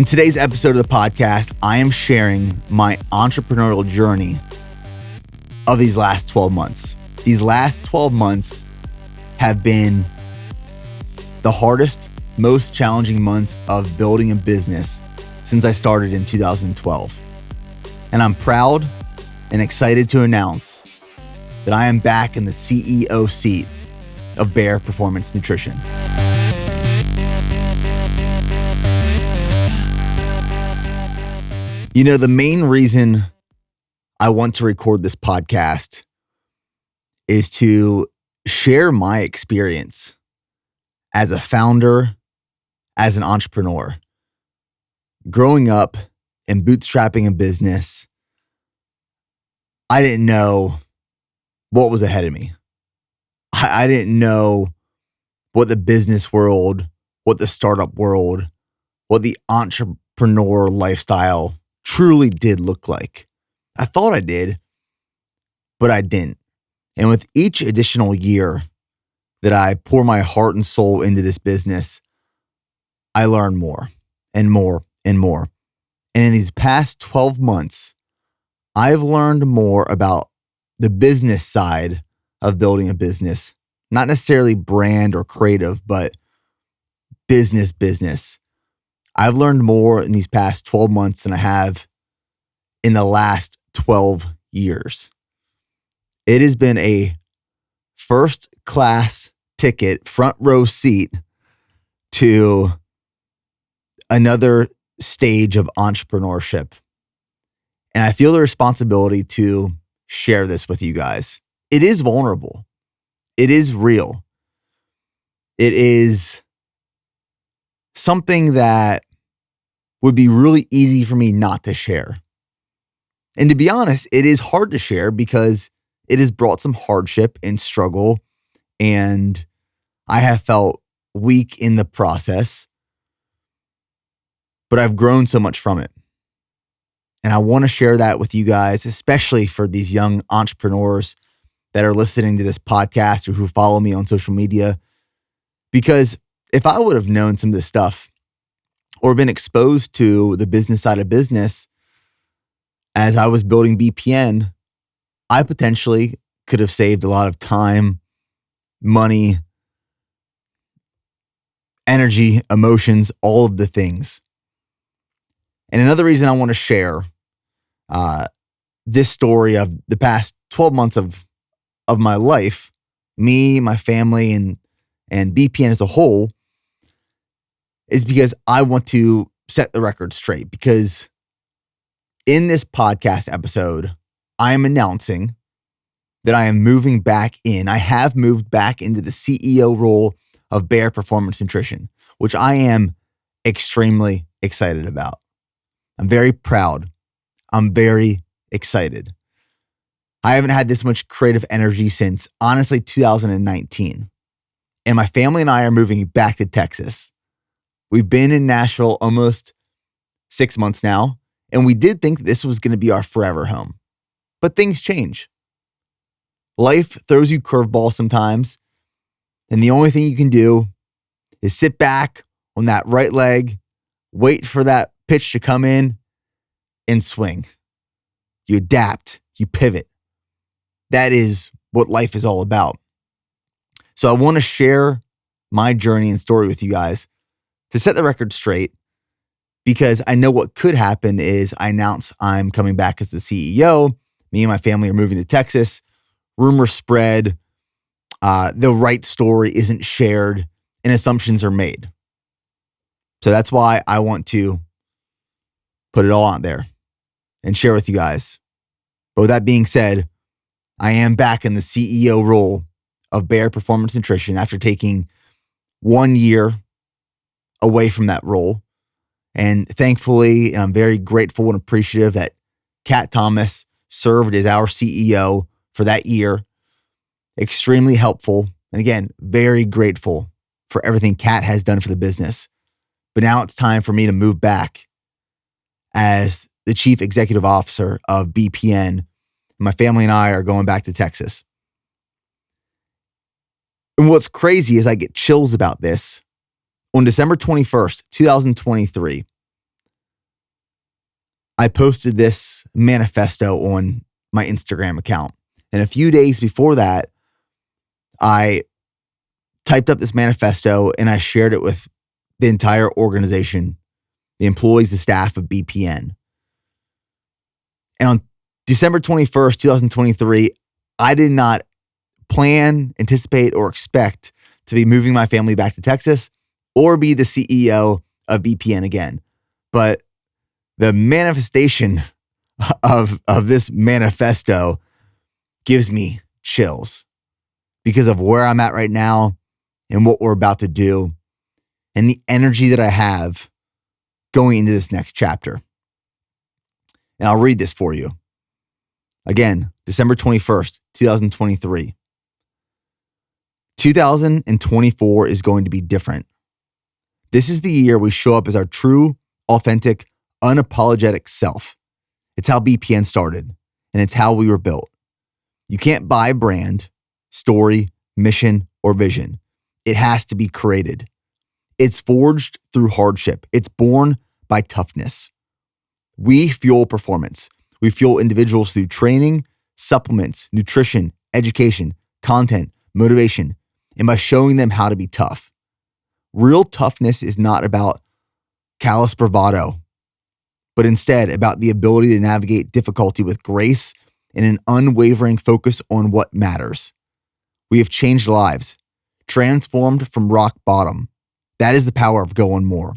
In today's episode of the podcast, I am sharing my entrepreneurial journey of these last 12 months. These last 12 months have been the hardest, most challenging months of building a business since I started in 2012. And I'm proud and excited to announce that I am back in the CEO seat of Bare Performance Nutrition. You know, the main reason I want to record this podcast is to share my experience as a founder, as an entrepreneur. Growing up and bootstrapping a business, I didn't know what was ahead of me. I didn't know what the business world, what the startup world, what the entrepreneur lifestyle truly did look like. I thought I did, but I didn't. And with each additional year that I pour my heart and soul into this business, I learn more and more and more. And in these past 12 months, I've learned more about the business side of building a business, not necessarily brand or creative, but business. I've learned more in these past 12 months than I have in the last 12 years. It has been a first class ticket, front row seat to another stage of entrepreneurship. And I feel the responsibility to share this with you guys. It is vulnerable. It is real. It is something that would be really easy for me not to share. And to be honest, it is hard to share because it has brought some hardship and struggle, and I have felt weak in the process, but I've grown so much from it. And I want to share that with you guys, especially for these young entrepreneurs that are listening to this podcast or who follow me on social media, because if I would have known some of this stuff or been exposed to the business side of business as I was building BPN, I potentially could have saved a lot of time, money, energy, emotions, all of the things. And another reason I want to share this story of the past 12 months of my life, me, my family, and BPN as a whole, is because I want to set the record straight. Because in this podcast episode, I am announcing that I am moving back in. I have moved back into the CEO role of Bare Performance Nutrition, which I am extremely excited about. I'm very proud. I'm very excited. I haven't had this much creative energy since, honestly, 2019. And my family and I are moving back to Texas. We've been in Nashville almost 6 months now, and we did think this was going to be our forever home. But things change. Life throws you curveballs sometimes, and the only thing you can do is sit back on that right leg, wait for that pitch to come in, and swing. You adapt, you pivot. That is what life is all about. So I want to share my journey and story with you guys to set the record straight, because I know what could happen is I announce I'm coming back as the CEO. Me and my family are moving to Texas. Rumors spread. The right story isn't shared, and assumptions are made. So that's why I want to put it all out there and share with you guys. But with that being said, I am back in the CEO role of Bare Performance Nutrition after taking 1 year away from that role. And thankfully, and I'm very grateful and appreciative that Kat Thomas served as our CEO for that year. Extremely helpful. And again, very grateful for everything Kat has done for the business. But now it's time for me to move back as the Chief Executive Officer of BPN. My family and I are going back to Texas. And what's crazy is I get chills about this. On December 21st, 2023, I posted this manifesto on my Instagram account. And a few days before that, I typed up this manifesto and I shared it with the entire organization, the employees, the staff of BPN. And on December 21st, 2023, I did not plan, anticipate, or expect to be moving my family back to Texas or be the CEO of BPN again. But the manifestation of this manifesto gives me chills because of where I'm at right now and what we're about to do and the energy that I have going into this next chapter. And I'll read this for you. Again, December 21st, 2023. 2024 is going to be different. This is the year we show up as our true, authentic, unapologetic self. It's how BPN started, and it's how we were built. You can't buy brand, story, mission, or vision. It has to be created. It's forged through hardship. It's born by toughness. We fuel performance. We fuel individuals through training, supplements, nutrition, education, content, motivation, and by showing them how to be tough. Real toughness is not about callous bravado, but instead about the ability to navigate difficulty with grace and an unwavering focus on what matters. We have changed lives, transformed from rock bottom. That is the power of going more.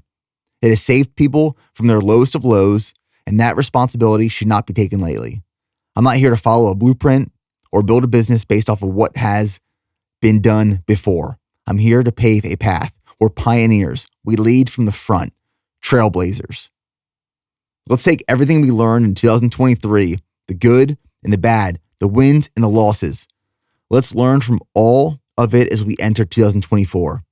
It has saved people from their lowest of lows, and that responsibility should not be taken lightly. I'm not here to follow a blueprint or build a business based off of what has been done before. I'm here to pave a path. We're pioneers. We lead from the front, trailblazers. Let's take everything we learned in 2023, the good and the bad, the wins and the losses. Let's learn from all of it as we enter 2024.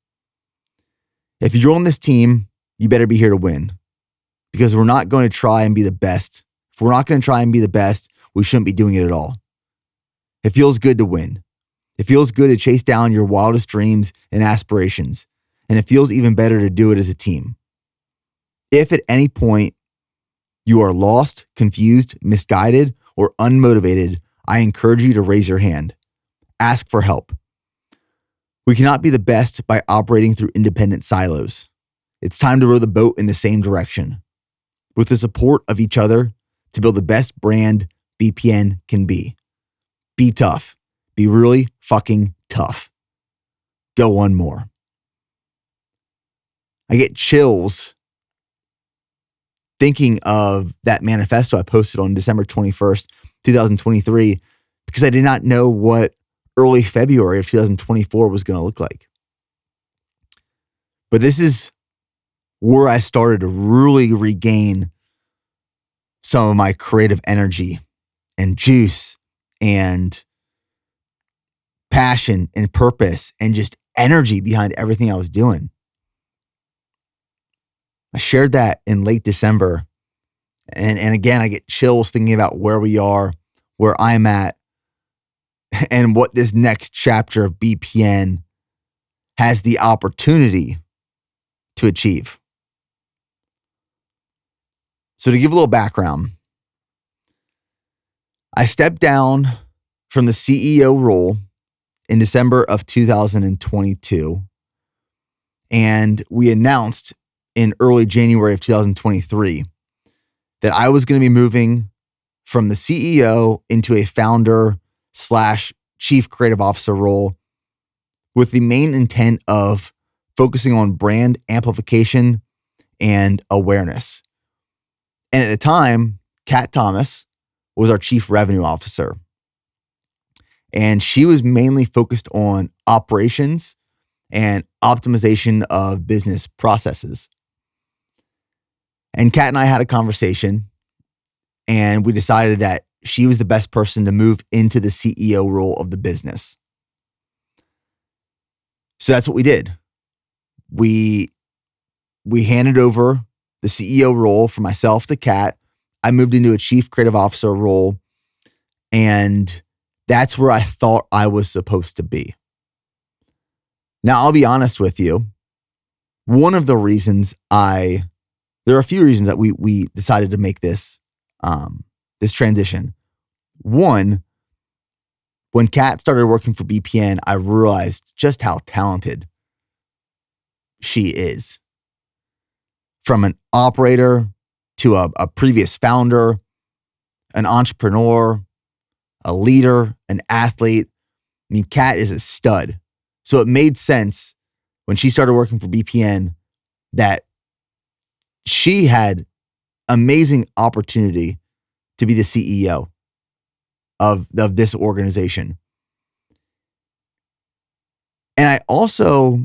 If you're on this team, you better be here to win, because we're not going to try and be the best. If we're not going to try and be the best, we shouldn't be doing it at all. It feels good to win. It feels good to chase down your wildest dreams and aspirations. And it feels even better to do it as a team. If at any point you are lost, confused, misguided, or unmotivated, I encourage you to raise your hand. Ask for help. We cannot be the best by operating through independent silos. It's time to row the boat in the same direction, with the support of each other, to build the best brand BPN can be. Be tough. Be really fucking tough. Go one more. I get chills thinking of that manifesto I posted on December 21st, 2023, because I did not know what early February of 2024 was going to look like. But this is where I started to really regain some of my creative energy and juice and passion and purpose and just energy behind everything I was doing. I shared that in late December. And again, I get chills thinking about where we are, where I'm at, and what this next chapter of BPN has the opportunity to achieve. So to give a little background, I stepped down from the CEO role in December of 2022, and we announced in early January of 2023 that I was going to be moving from the CEO into a founder / chief creative officer role, with the main intent of focusing on brand amplification and awareness. And at the time, Kat Thomas was our chief revenue officer. And she was mainly focused on operations and optimization of business processes. And Kat and I had a conversation, and we decided that she was the best person to move into the CEO role of the business. So that's what we did. We handed over the CEO role for myself to Kat. I moved into a chief creative officer role, and that's where I thought I was supposed to be. Now, I'll be honest with you. One of the reasons there are a few reasons that we decided to make this this transition. One, when Kat started working for BPN, I realized just how talented she is. From an operator to a previous founder, an entrepreneur, a leader, an athlete. I mean, Kat is a stud. So it made sense when she started working for BPN that she had amazing opportunity to be the CEO of this organization. And I also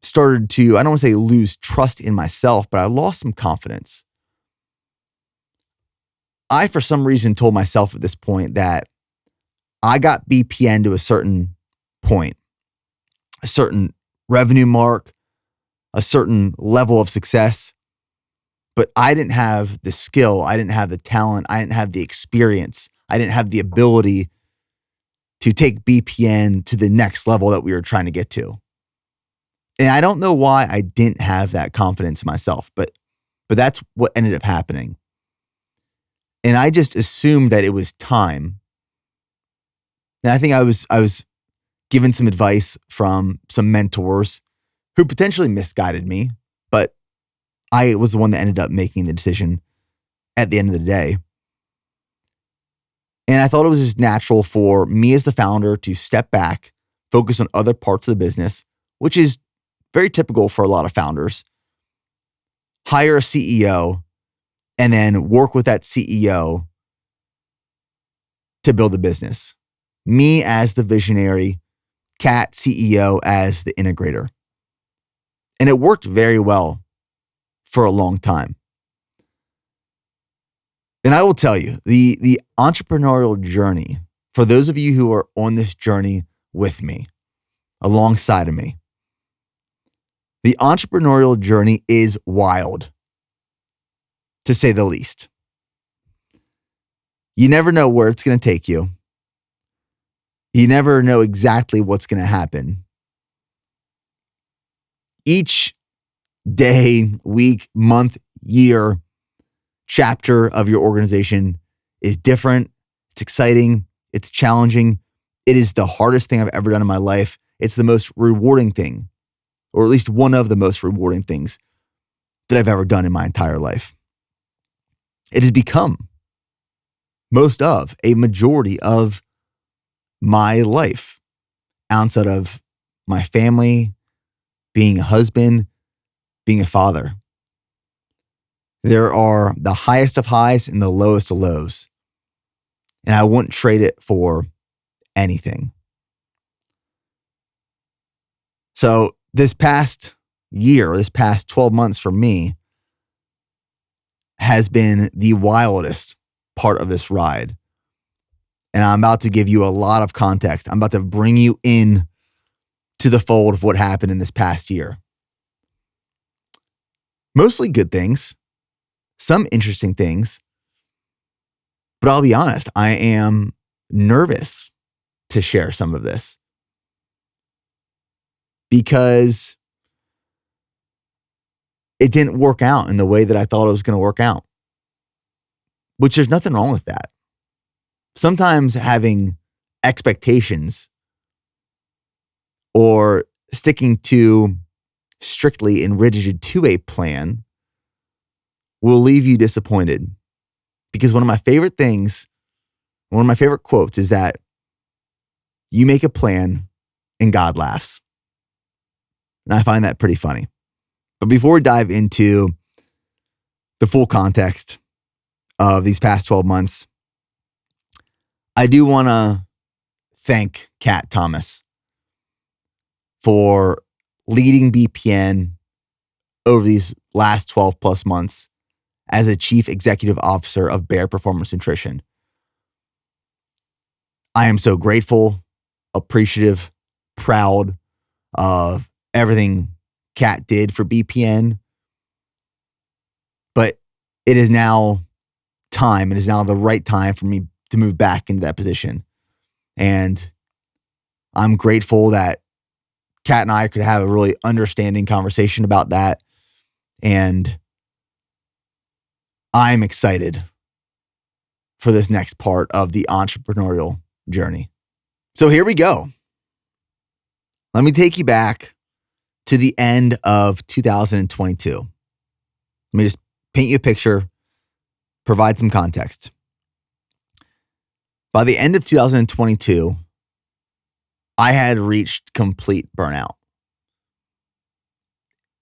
started to, I don't want to say lose trust in myself, but I lost some confidence. I, for some reason, told myself at this point that I got BPN to a certain point, a certain revenue mark, a certain level of success, but I didn't have the skill, I didn't have the talent, I didn't have the experience, I didn't have the ability to take BPN to the next level that we were trying to get to. And I don't know why I didn't have that confidence in myself, but that's what ended up happening. And I just assumed that it was time. And I think I was given some advice from some mentors who potentially misguided me, but I was the one that ended up making the decision at the end of the day. And I thought it was just natural for me as the founder to step back, focus on other parts of the business, which is very typical for a lot of founders. Hire a CEO and then work with that CEO to build the business. Me as the visionary, Kat, CEO, as the integrator. And it worked very well for a long time. And I will tell you, the entrepreneurial journey, for those of you who are on this journey with me, alongside of me, the entrepreneurial journey is wild, to say the least. You never know where it's going to take you. You never know exactly what's going to happen. Each day, week, month, year, chapter of your organization is different. It's exciting. It's challenging. It is the hardest thing I've ever done in my life. It's the most rewarding thing, or at least one of the most rewarding things that I've ever done in my entire life. It has become a majority of my life outside of my family, being a husband, being a father. There are the highest of highs and the lowest of lows. And I wouldn't trade it for anything. So this past year, this past 12 months for me has been the wildest part of this ride. And I'm about to give you a lot of context. I'm about to bring you in to the fold of what happened in this past year. Mostly good things, some interesting things, but I'll be honest, I am nervous to share some of this because it didn't work out in the way that I thought it was going to work out, which there's nothing wrong with that. Sometimes having expectations or sticking to strictly and rigid to a plan will leave you disappointed. Because one of my favorite quotes is that you make a plan and God laughs. And I find that pretty funny. But before we dive into the full context of these past 12 months, I do want to thank Kat Thomas for leading BPN over these last 12 plus months as a chief executive officer of Bear Performance Nutrition. I am so grateful, appreciative, proud of everything Kat did for BPN. But it is now the right time for me to move back into that position. And I'm grateful that Kat and I could have a really understanding conversation about that. And I'm excited for this next part of the entrepreneurial journey. So here we go. Let me take you back to the end of 2022. Let me just paint you a picture, provide some context. By the end of 2022, I had reached complete burnout.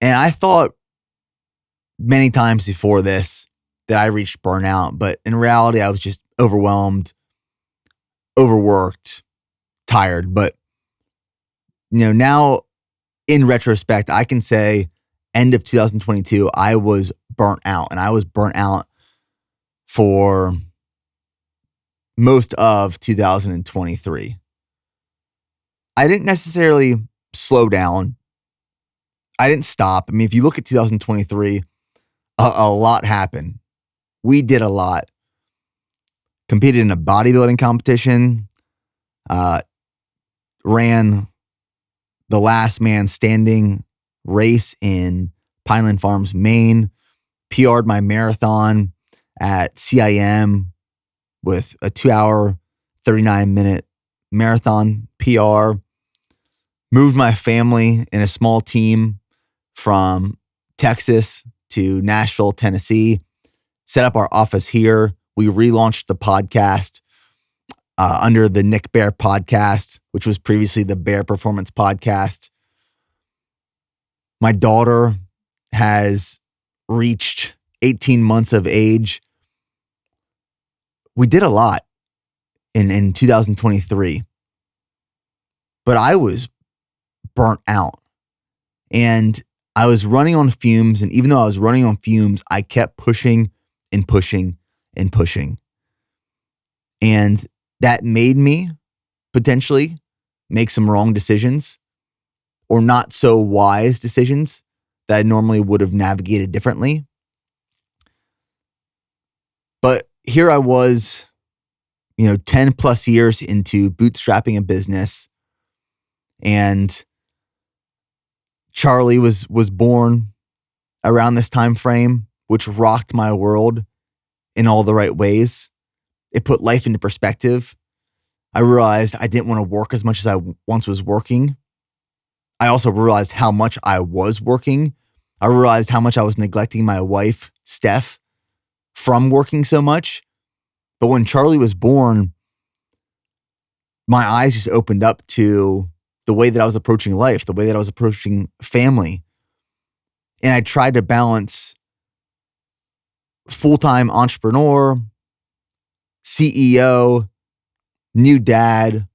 And I thought many times before this that I reached burnout, but in reality, I was just overwhelmed, overworked, tired. But, now in retrospect, I can say end of 2022, I was burnt out, and I was burnt out for most of 2023. I didn't necessarily slow down. I didn't stop. I mean, if you look at 2023, a lot happened. We did a lot. Competed in a bodybuilding competition, ran the last man standing race in Pineland Farms, Maine, PR'd my marathon at CIM with a 2-hour, 39-minute marathon PR, moved my family in a small team from Texas to Nashville, Tennessee, set up our office here. We relaunched the podcast under the Nick Bear podcast, which was previously the Bear Performance podcast. My daughter has reached 18 months of age. We did a lot in 2023, but I was burnt out and I was running on fumes. And even though I was running on fumes, I kept pushing and pushing and pushing. And that made me potentially make some wrong decisions or not so wise decisions that I normally would have navigated differently. But here I was, 10 plus years into bootstrapping a business, and Charlie was born around this time frame, which rocked my world in all the right ways. It put life into perspective. I realized I didn't want to work as much as I once was working. I also realized how much I was working. I realized how much I was neglecting my wife, Steph, from working so much. But when Charlie was born, my eyes just opened up to the way that I was approaching life, the way that I was approaching family. And I tried to balance full-time entrepreneur, CEO, new dad,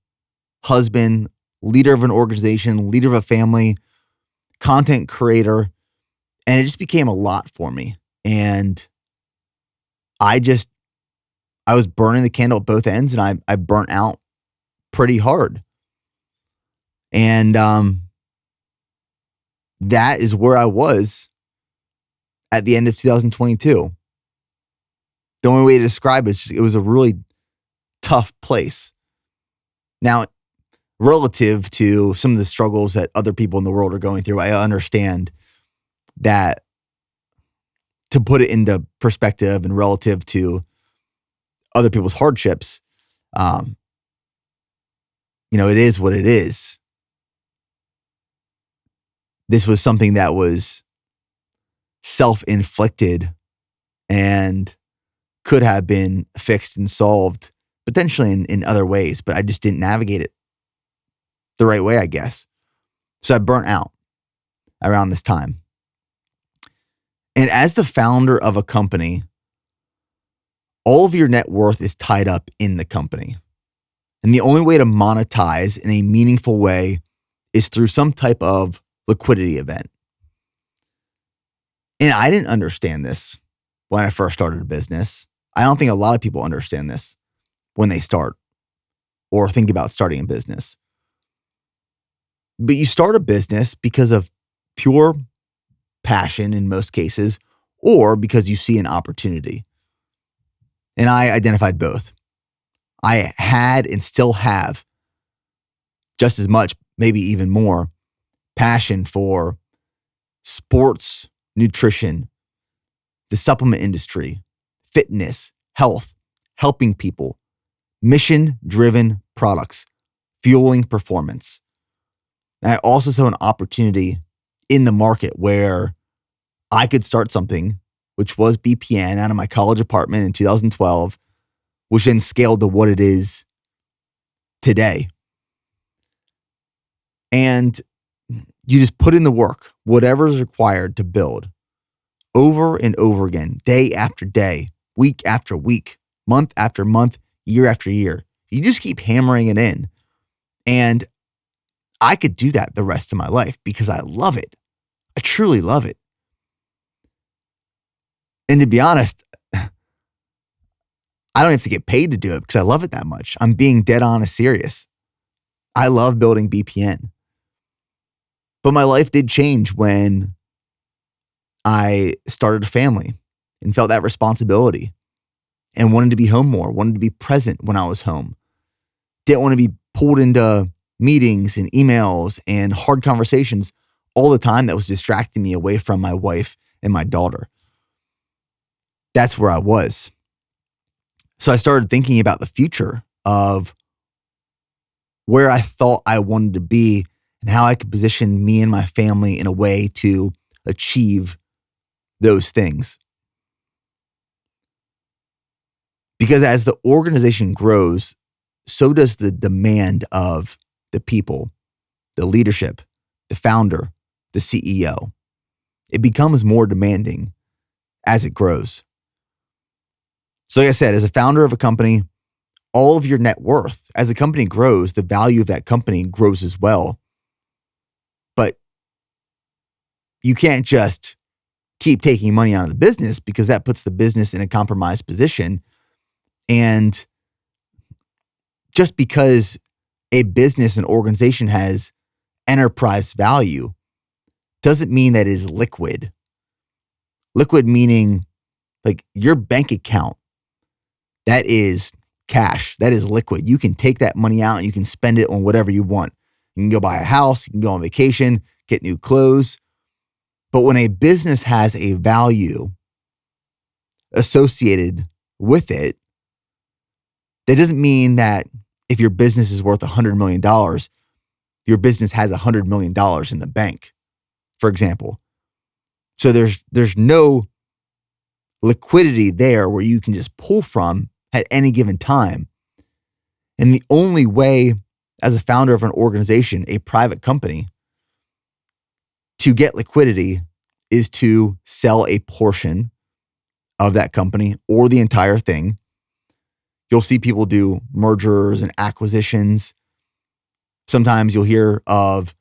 husband, leader of an organization, leader of a family, content creator. And it just became a lot for me. And I was burning the candle at both ends, and I burnt out pretty hard. And that is where I was at the end of 2022. The only way to describe it is it was a really tough place. Now, relative to some of the struggles that other people in the world are going through, I understand that, to put it into perspective and relative to other people's hardships, it is what it is. This was something that was self-inflicted and could have been fixed and solved potentially in other ways, but I just didn't navigate it the right way, I guess. So I burnt out around this time. And as the founder of a company, all of your net worth is tied up in the company. And the only way to monetize in a meaningful way is through some type of liquidity event. And I didn't understand this when I first started a business. I don't think a lot of people understand this when they start or think about starting a business. But you start a business because of pure passion in most cases, or because you see an opportunity. And I identified both. I had and still have just as much, maybe even more, passion for sports, nutrition, the supplement industry, fitness, health, helping people, mission-driven products, fueling performance. And I also saw an opportunity in the market where I could start something, which was BPN, out of my college apartment in 2012, which then scaled to what it is today. And you just put in the work, whatever is required to build over and over again, day after day, week after week, month after month, year after year. You just keep hammering it in. And I could do that the rest of my life because I love it. I truly love it. And to be honest, I don't have to get paid to do it because I love it that much. I'm being dead honest serious. I love building BPN. But my life did change when I started a family and felt that responsibility and wanted to be home more, wanted to be present when I was home. Didn't want to be pulled into meetings and emails and hard conversations all the time that was distracting me away from my wife and my daughter. That's where I was. So I started thinking about the future of where I thought I wanted to be and how I could position me and my family in a way to achieve those things. Because as the organization grows, so does the demand of the people, the leadership, the founder, the CEO. It becomes more demanding as it grows. So like I said, as a founder of a company, all of your net worth, as the company grows, the value of that company grows as well. But you can't just keep taking money out of the business because that puts the business in a compromised position. And just because a business and organization has enterprise value doesn't mean that it is liquid. Liquid meaning like your bank account, that is cash. That is liquid. You can take that money out and you can spend it on whatever you want. You can go buy a house, you can go on vacation, get new clothes. But when a business has a value associated with it, that doesn't mean that if your business is worth $100 million, your business has $100 million in the bank, for example. So there's no liquidity there where you can just pull from at any given time. And the only way as a founder of an organization, a private company, to get liquidity is to sell a portion of that company or the entire thing. You'll see people do mergers and acquisitions. Sometimes you'll hear of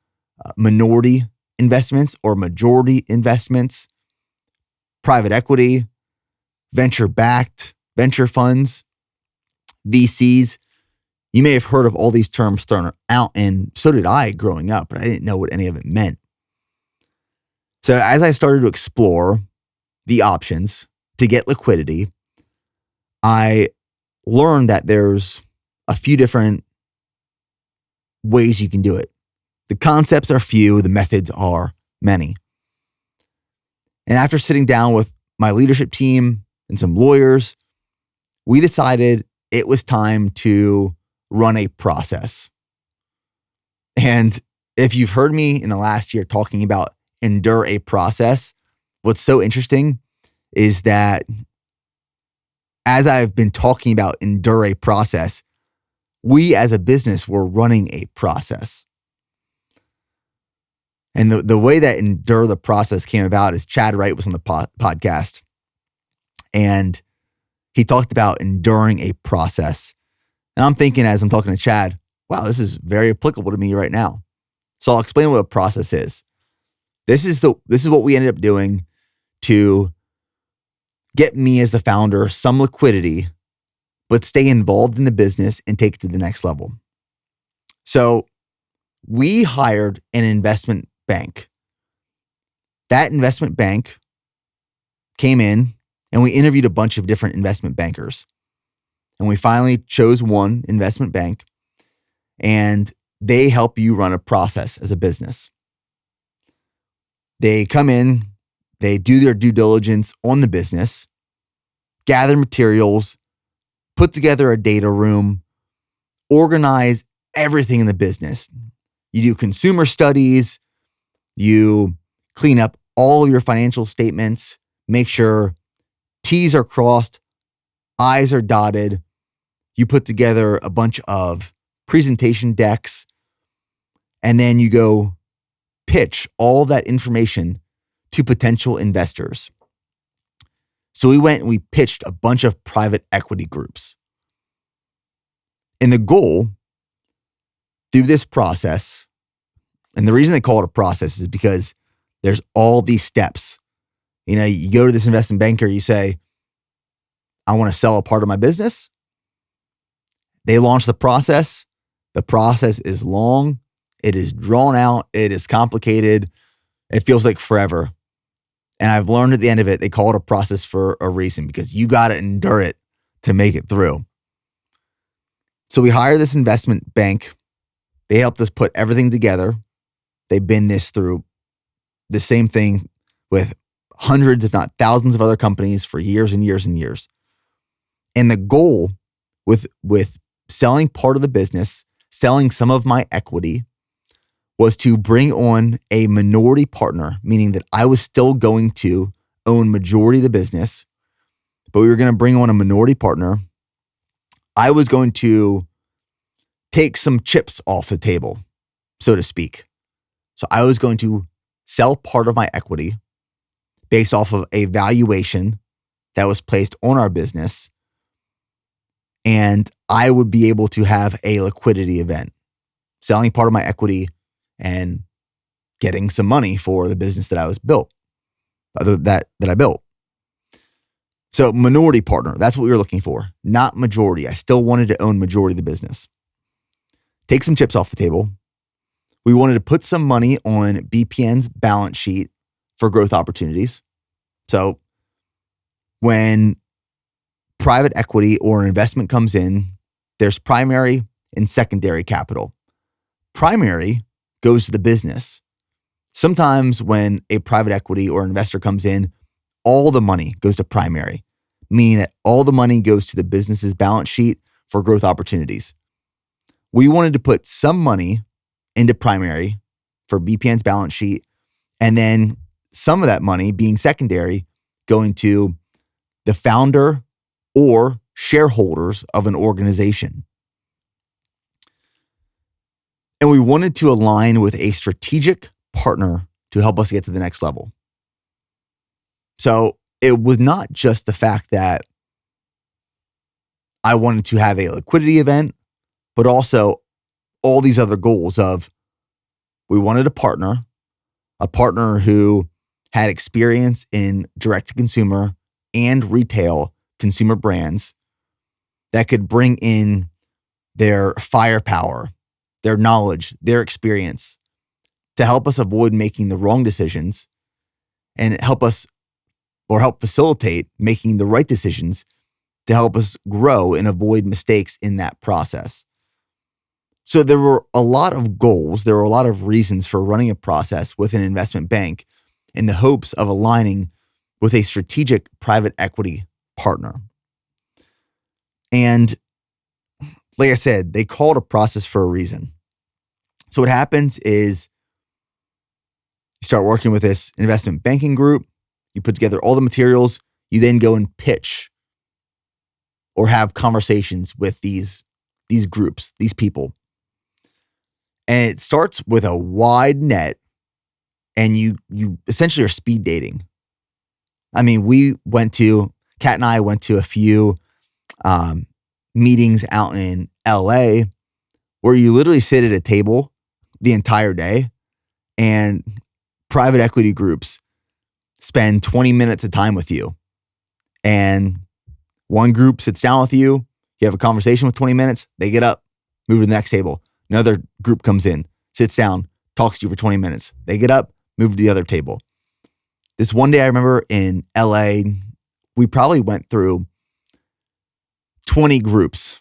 minority investments or majority investments, private equity, venture-backed, venture funds, VCs. You may have heard of all these terms thrown out, and so did I growing up, but I didn't know what any of it meant. So as I started to explore the options to get liquidity, I learned that there's a few different ways you can do it. The concepts are few, the methods are many. And after sitting down with my leadership team and some lawyers, we decided it was time to run a process. And if you've heard me in the last year talking about endure a process, what's so interesting is that as I've been talking about endure a process, we as a business were running a process. And the way that endure the process came about is Chad Wright was on the podcast, and he talked about enduring a process. And I'm thinking as I'm talking to Chad, wow, this is very applicable to me right now. So I'll explain what a process is. This is what we ended up doing to get me as the founder some liquidity, but stay involved in the business and take it to the next level. So we hired an investment bank. That investment bank came in and we interviewed a bunch of different investment bankers. And we finally chose one investment bank, and they help you run a process as a business. They come in, they do their due diligence on the business, gather materials, put together a data room, organize everything in the business. You do consumer studies, you clean up all of your financial statements, make sure T's are crossed, I's are dotted. You put together a bunch of presentation decks, and then you go pitch all that information to potential investors. So we went and we pitched a bunch of private equity groups. And the goal through this process, and the reason they call it a process is because there's all these steps. You go to this investment banker, you say, I want to sell a part of my business. They launch the process. The process is long. It is drawn out. It is complicated. It feels like forever. And I've learned at the end of it, they call it a process for a reason, because you got to endure it to make it through. So we hired this investment bank. They helped us put everything together. They've been through the same thing with hundreds, if not thousands of other companies for years and years and years. And the goal with selling part of the business, selling some of my equity, was to bring on a minority partner, meaning that I was still going to own majority of the business, but we were going to bring on a minority partner. I was going to take some chips off the table, so to speak. So I was going to sell part of my equity based off of a valuation that was placed on our business, and I would be able to have a liquidity event, selling part of my equity and getting some money for the business that I built. So minority partner, that's what we were looking for, not majority. I still wanted to own majority of the business. Take some chips off the table. We wanted to put some money on BPN's balance sheet for growth opportunities. So when private equity or an investment comes in, there's primary and secondary capital. Primary goes to the business. Sometimes when a private equity or investor comes in, all the money goes to primary, meaning that all the money goes to the business's balance sheet for growth opportunities. We wanted to put some money into primary for BPN's balance sheet, and then some of that money being secondary going to the founder or shareholders of an organization. And we wanted to align with a strategic partner to help us get to the next level. So it was not just the fact that I wanted to have a liquidity event, but also all these other goals of we wanted a partner who had experience in direct-to-consumer and retail consumer brands that could bring in their firepower, their knowledge, their experience to help us avoid making the wrong decisions and help facilitate making the right decisions to help us grow and avoid mistakes in that process. So there were a lot of goals. There were a lot of reasons for running a process with an investment bank in the hopes of aligning with a strategic private equity partner. And like I said, they call it a process for a reason. So what happens is you start working with this investment banking group, you put together all the materials, you then go and pitch or have conversations with these groups, these people. And it starts with a wide net, and you essentially are speed dating. I mean, Kat and I went to a few meetings out in LA where you literally sit at a table the entire day, and private equity groups spend 20 minutes of time with you. And one group sits down with you, you have a conversation with 20 minutes, they get up, move to the next table. Another group comes in, sits down, talks to you for 20 minutes. They get up, move to the other table. This one day I remember in LA, we probably went through 20 groups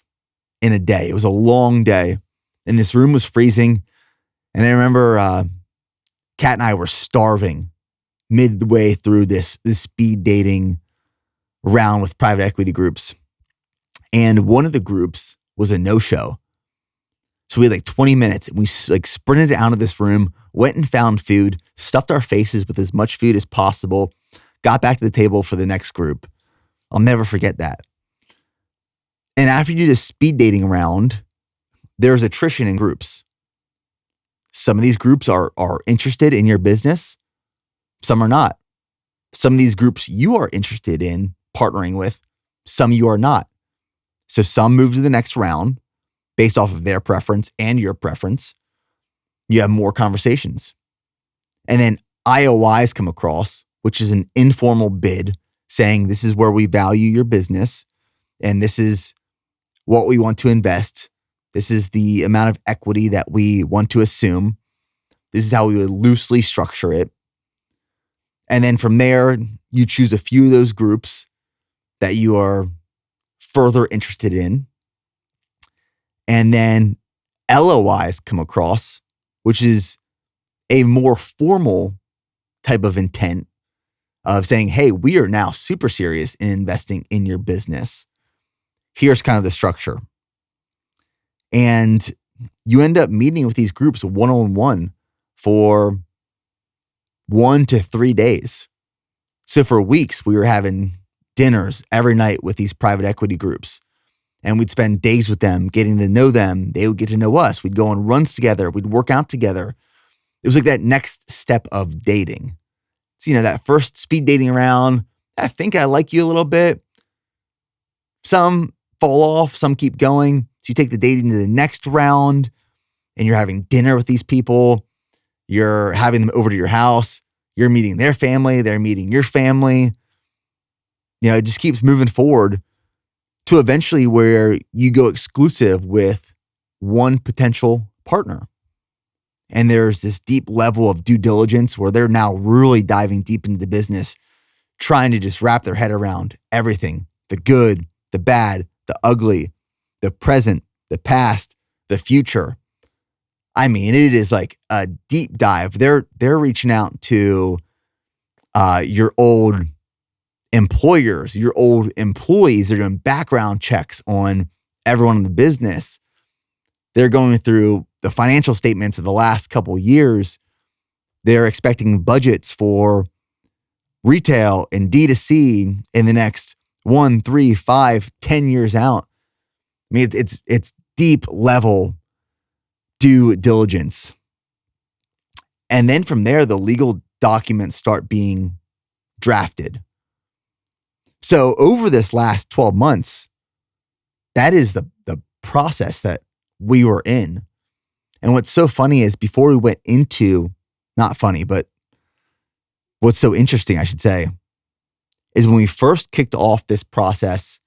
in a day. It was a long day, and this room was freezing. And I remember Kat and I were starving midway through this speed dating round with private equity groups. And one of the groups was a no-show. So we had like 20 minutes and we like sprinted out of this room, went and found food, stuffed our faces with as much food as possible, got back to the table for the next group. I'll never forget that. And after you do this speed dating round, there's attrition in groups. Some of these groups are interested in your business. Some are not. Some of these groups you are interested in partnering with. Some you are not. So some move to the next round based off of their preference and your preference. You have more conversations. And then IOIs come across, which is an informal bid saying this is where we value your business and this is what we want to invest. This is the amount of equity that we want to assume. This is how we would loosely structure it. And then from there, you choose a few of those groups that you are further interested in. And then LOIs come across, which is a more formal type of intent of saying, hey, we are now super serious in investing in your business. Here's kind of the structure. And you end up meeting with these groups one-on-one for 1 to 3 days. So for weeks, we were having dinners every night with these private equity groups. And we'd spend days with them, getting to know them. They would get to know us. We'd go on runs together. We'd work out together. It was like that next step of dating. So, that first speed dating round, I think I like you a little bit. Some fall off, some keep going. So you take the dating to the next round and you're having dinner with these people. You're having them over to your house. You're meeting their family. They're meeting your family. It just keeps moving forward to eventually where you go exclusive with one potential partner. And there's this deep level of due diligence where they're now really diving deep into the business, trying to just wrap their head around everything, the good, the bad, the ugly, the present, the past, the future. I mean, it is like a deep dive. They're reaching out to your old employers, your old employees. They're doing background checks on everyone in the business. They're going through the financial statements of the last couple of years. They're expecting budgets for retail and D2C in the next 1, 3, 5, 10 years out. I mean, it's deep level due diligence. And then from there, the legal documents start being drafted. So over this last 12 months, that is the process that we were in. And what's so funny is before we went into, not funny, but what's so interesting, I should say, is when we first kicked off this process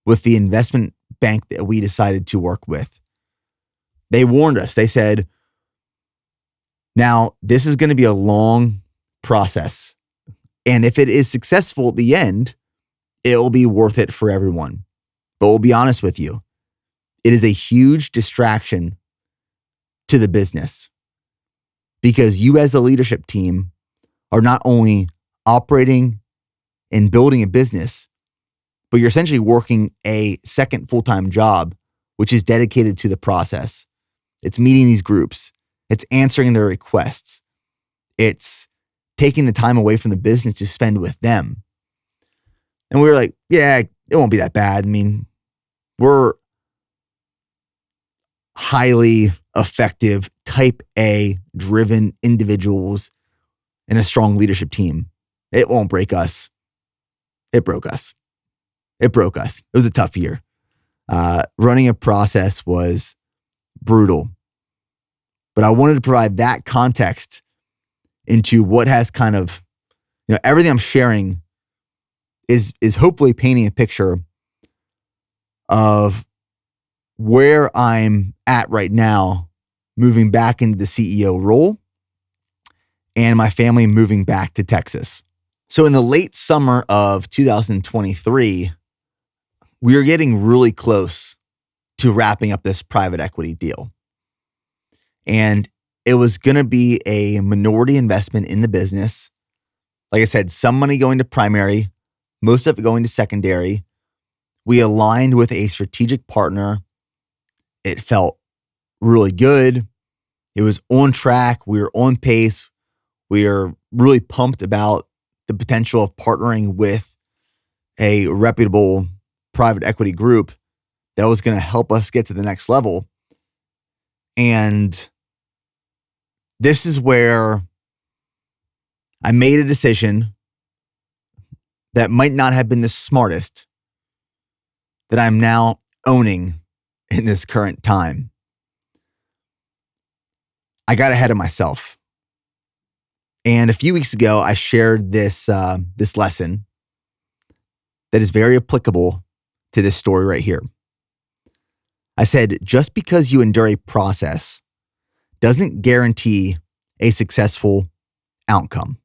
with the investment bank that we decided to work with, they warned us. They said, now this is going to be a long process. And if it is successful at the end, it will be worth it for everyone. But we'll be honest with you, it is a huge distraction to the business because you as the leadership team are not only operating and building a business, but you're essentially working a second full-time job, which is dedicated to the process. It's meeting these groups. It's answering their requests. It's taking the time away from the business to spend with them. And we were like, yeah, it won't be that bad. I mean, we're highly effective, type A driven individuals and a strong leadership team. It won't break us. It broke us. It broke us. It was a tough year. Running a process was brutal. But I wanted to provide that context into what has kind of, everything I'm sharing is hopefully painting a picture of where I'm at right now, moving back into the CEO role and my family moving back to Texas. So in the late summer of 2023, we were getting really close to wrapping up this private equity deal. And it was going to be a minority investment in the business. Like I said, some money going to primary, most of it going to secondary, We aligned with a strategic partner. It felt really good. It was on track. We were on pace. We are really pumped about the potential of partnering with a reputable private equity group that was going to help us get to the next level. And this is where I made a decision that might not have been the smartest, that I'm now owning in this current time. I got ahead of myself. And a few weeks ago, I shared this lesson that is very applicable to this story right here. I said, just because you endure a process doesn't guarantee a successful outcome.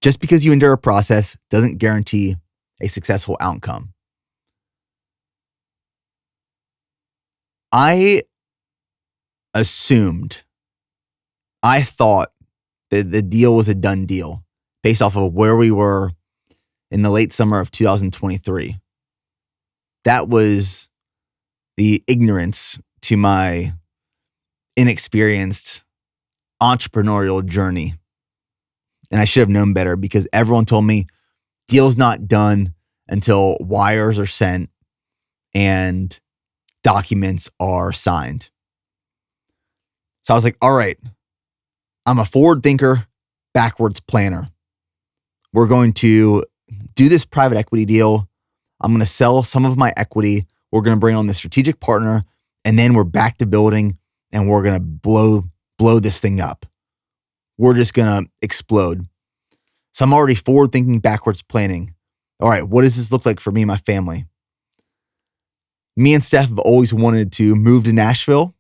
Just because you endure a process doesn't guarantee a successful outcome. I thought that the deal was a done deal based off of where we were in the late summer of 2023. That was the ignorance to my inexperienced entrepreneurial journey. And I should have known better, because everyone told me deal's not done until wires are sent and documents are signed. So I was like, all right, I'm a forward thinker, backwards planner. We're going to do this private equity deal. I'm going to sell some of my equity. We're going to bring on the strategic partner, and then we're back to building, and we're going to blow this thing up. We're just going to explode. So I'm already forward thinking, backwards planning. All right, what does this look like for me and my family? Me and Steph have always wanted to move to Nashville.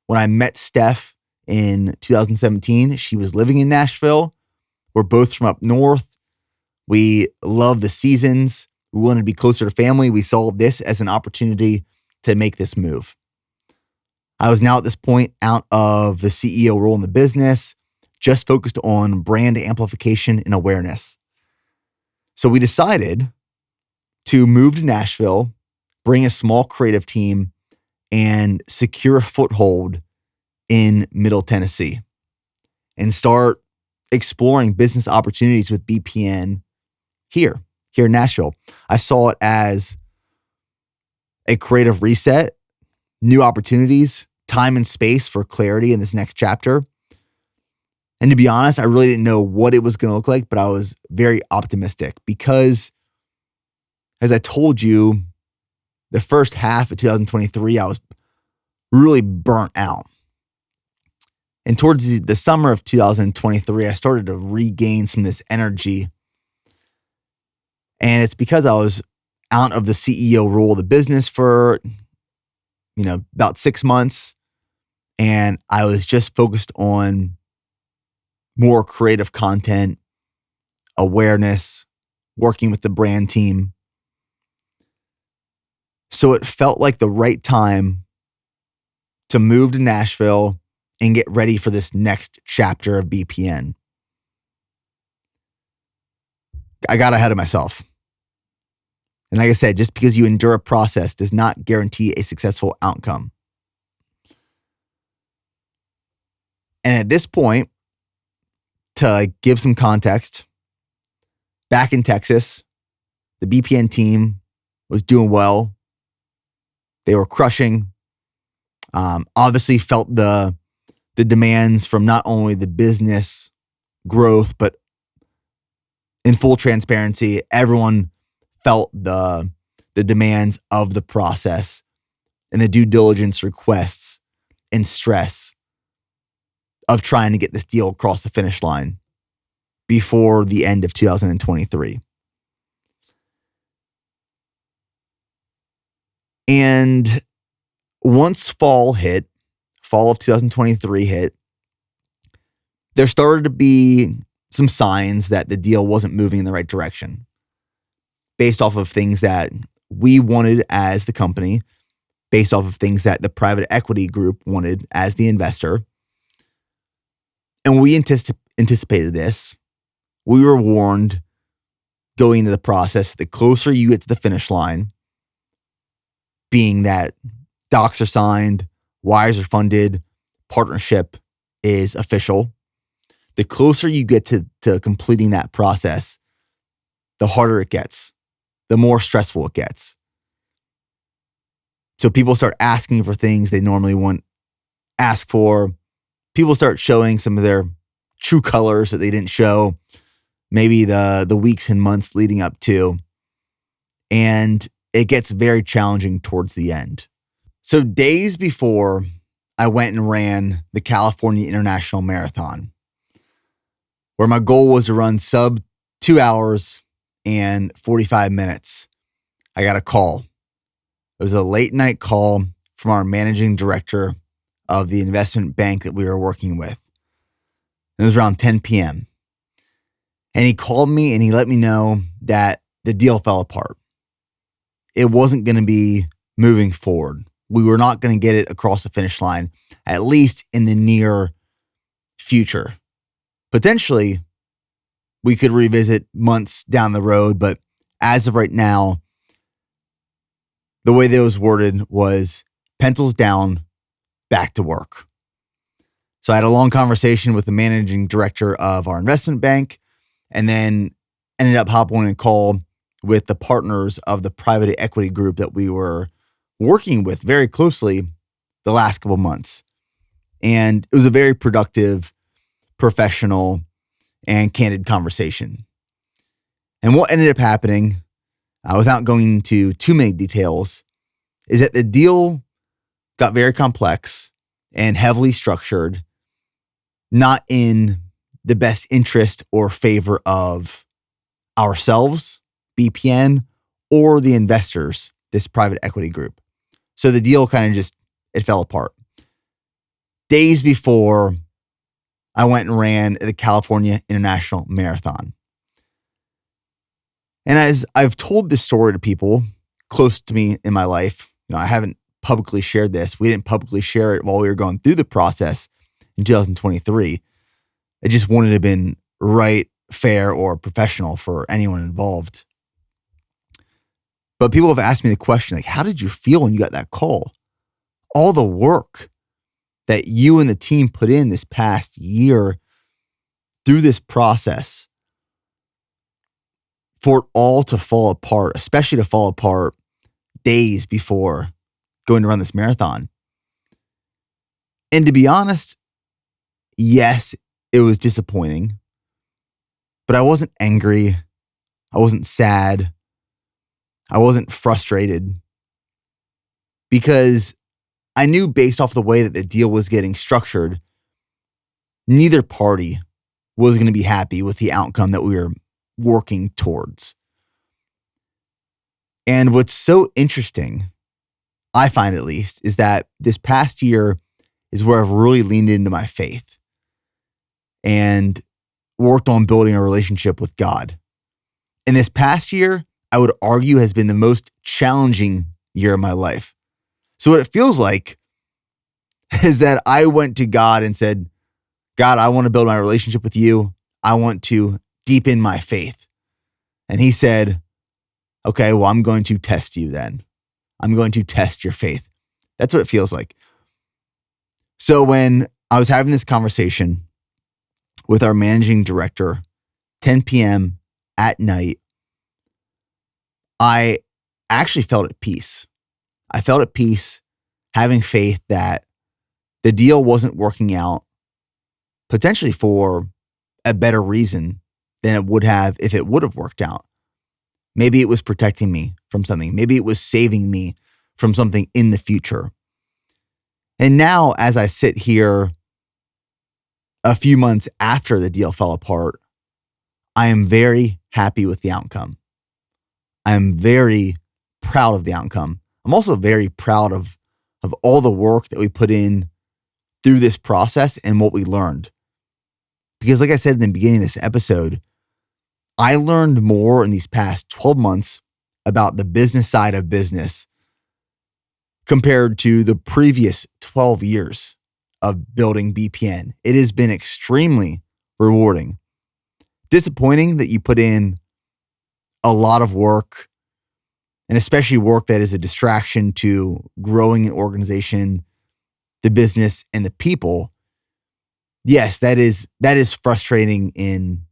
When I met Steph in 2017, she was living in Nashville. We're both from up north. We love the seasons. We wanted to be closer to family. We saw this as an opportunity to make this move. I was now at this point out of the CEO role in the business, just focused on brand amplification and awareness. So we decided to move to Nashville, bring a small creative team, and secure a foothold in Middle Tennessee, and start exploring business opportunities with BPN here in Nashville. I saw it as a creative reset, new opportunities, time and space for clarity in this next chapter. And to be honest, I really didn't know what it was going to look like, but I was very optimistic because, as I told you, the first half of 2023, I was really burnt out. And towards the summer of 2023, I started to regain some of this energy. And it's because I was out of the CEO role of the business for, about 6 months. And I was just focused on more creative content, awareness, working with the brand team. So it felt like the right time to move to Nashville and get ready for this next chapter of BPN. I got ahead of myself. And like I said, just because you endure a process does not guarantee a successful outcome. And at this point, to give some context, back in Texas, the BPN team was doing well. They were crushing. Obviously felt the demands from not only the business growth, but in full transparency, everyone felt the demands of the process and the due diligence requests and stress of trying to get this deal across the finish line before the end of 2023. And once fall of 2023 hit, there started to be some signs that the deal wasn't moving in the right direction based off of things that we wanted as the company, based off of things that the private equity group wanted as the investor. And we anticipated this. We were warned going into the process, the closer you get to the finish line, being that docs are signed, wires are funded, partnership is official, the closer you get to completing that process, the harder it gets, the more stressful it gets. So people start asking for things they normally wouldn't ask for. People start showing some of their true colors that they didn't show maybe the weeks and months leading up to. And it gets very challenging towards the end. So days before I went and ran the California International Marathon, where my goal was to run sub 2 hours and 45 minutes, I got a call. It was a late night call from our managing director of the investment bank that we were working with. It was around 10 p.m. And he called me and he let me know that the deal fell apart. It wasn't going to be moving forward. We were not going to get it across the finish line, at least in the near future. Potentially, we could revisit months down the road, but as of right now, the way that it was worded was pencils down, back to work. So I had a long conversation with the managing director of our investment bank, and then ended up hopping on a call with the partners of the private equity group that we were working with very closely the last couple months. And it was a very productive, professional, and candid conversation. And what ended up happening, without going into too many details, is that the deal got very complex and heavily structured, not in the best interest or favor of ourselves, BPN, or the investors, this private equity group. So the deal kind of it fell apart. Days before, I went and ran the California International Marathon. And as I've told this story to people close to me in my life, I haven't publicly shared this. We didn't publicly share it while we were going through the process in 2023. I just wanted to have been right, fair, or professional for anyone involved. But people have asked me the question, like, how did you feel when you got that call? All the work that you and the team put in this past year through this process, for it all to fall apart, especially to fall apart days before going to run this marathon. And to be honest, yes, it was disappointing, but I wasn't angry. I wasn't sad. I wasn't frustrated, because I knew based off the way that the deal was getting structured, neither party was going to be happy with the outcome that we were working towards. And what's so interesting, I find at least, is that this past year is where I've really leaned into my faith and worked on building a relationship with God. And this past year, I would argue, has been the most challenging year of my life. So what it feels like is that I went to God and said, God, I want to build my relationship with you. I want to deepen my faith. And he said, okay, well, I'm going to test you then. I'm going to test your faith. That's what it feels like. So when I was having this conversation with our managing director, 10 p.m. at night, I actually felt at peace. I felt at peace, having faith that the deal wasn't working out potentially for a better reason than it would have if it would have worked out. Maybe it was protecting me from something. Maybe it was saving me from something in the future. And now, as I sit here a few months after the deal fell apart, I am very happy with the outcome. I am very proud of the outcome. I'm also very proud of all the work that we put in through this process and what we learned. Because like I said in the beginning of this episode, I learned more in these past 12 months about the business side of business compared to the previous 12 years of building BPN. It has been extremely rewarding. Disappointing that you put in a lot of work, and especially work that is a distraction to growing an organization, the business, and the people, yes, that is frustrating in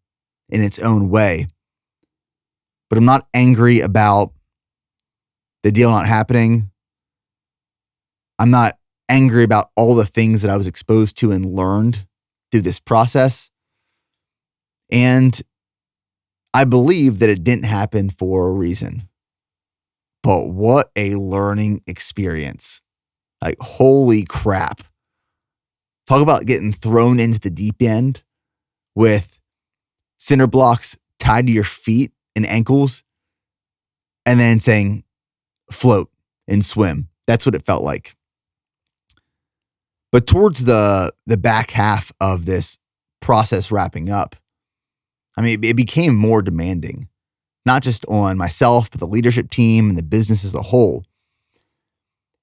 its own way. But I'm not angry about the deal not happening. I'm not angry about all the things that I was exposed to and learned through this process. And I believe that it didn't happen for a reason. But what a learning experience. Like, holy crap. Talk about getting thrown into the deep end with cinder blocks tied to your feet and ankles and then saying, float and swim. That's what it felt like. But towards the back half of this process wrapping up, I mean, it became more demanding, not just on myself, but the leadership team and the business as a whole.